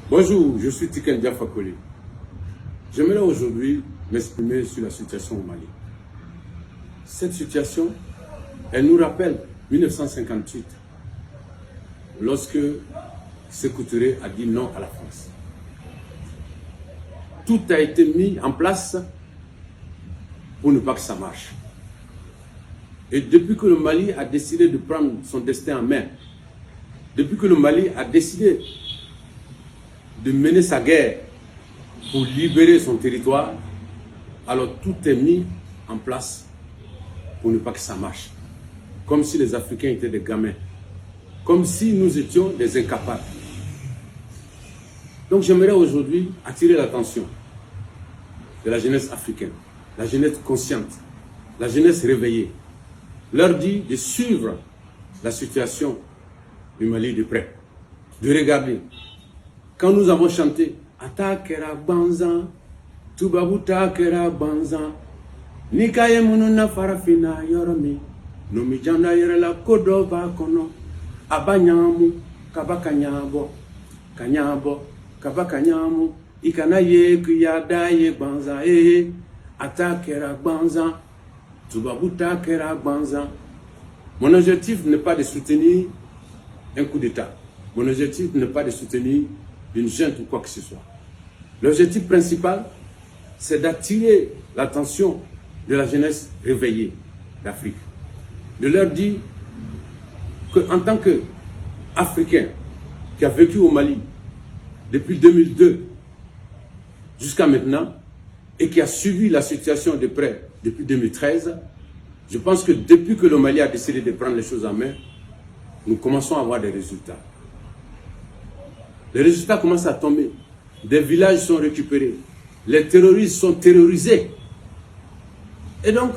Bonjour, je suis Tiken Diafa Koli. J'aimerais aujourd'hui m'exprimer sur la situation au Mali. Cette situation, elle nous rappelle 1958, lorsque Sékou Touré a dit non à la France. Tout a été mis en place pour ne pas que ça marche. Et depuis que le Mali a décidé de prendre son destin en main, depuis que le Mali a décidé de mener sa guerre pour libérer son territoire, alors tout est mis en place pour ne pas que ça marche. Comme si les Africains étaient des gamins. Comme si nous étions des incapables. Donc j'aimerais aujourd'hui attirer l'attention de la jeunesse africaine, la jeunesse consciente, la jeunesse réveillée. Leur dire de suivre la situation du Mali de près. De regarder. Quand nous avons chanté Atakera Banzan, Tubabuta Kera Banzan, Nikaye Mununa Farafina Yoromi, Numijanda Yerela Kodoba Kono, Abanyamu, Kabakanyabo, Kanyabo, Kabakanyamu, Ikanaye Kuyadaye Banzan, Atakera Banzan, Tubabuta Kera Banzan. Mon objectif n'est pas de soutenir un coup d'État. Mon objectif n'est pas de soutenir une junte ou quoi que ce soit. L'objectif principal, c'est d'attirer l'attention de la jeunesse réveillée d'Afrique. De leur dire qu'en tant qu'Africain qui a vécu au Mali depuis 2002 jusqu'à maintenant et qui a suivi la situation de près depuis 2013, je pense que depuis que le Mali a décidé de prendre les choses en main, nous commençons à avoir des résultats. Les résultats commencent à tomber. Des villages sont récupérés. Les terroristes sont terrorisés. Et donc,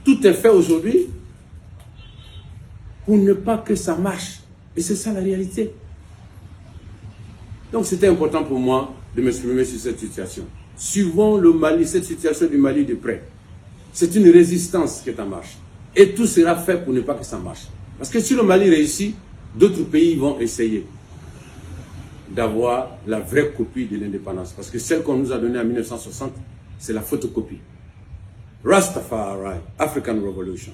tout est fait aujourd'hui pour ne pas que ça marche. Et c'est ça la réalité. Donc, c'était important pour moi de m'exprimer sur cette situation. Suivons le Mali, cette situation du Mali de près. C'est une résistance qui est en marche. Et tout sera fait pour ne pas que ça marche. Parce que si le Mali réussit, d'autres pays vont essayer d'avoir la vraie copie de l'indépendance. Parce que celle qu'on nous a donnée en 1960, c'est la photocopie. Rastafari, African Revolution.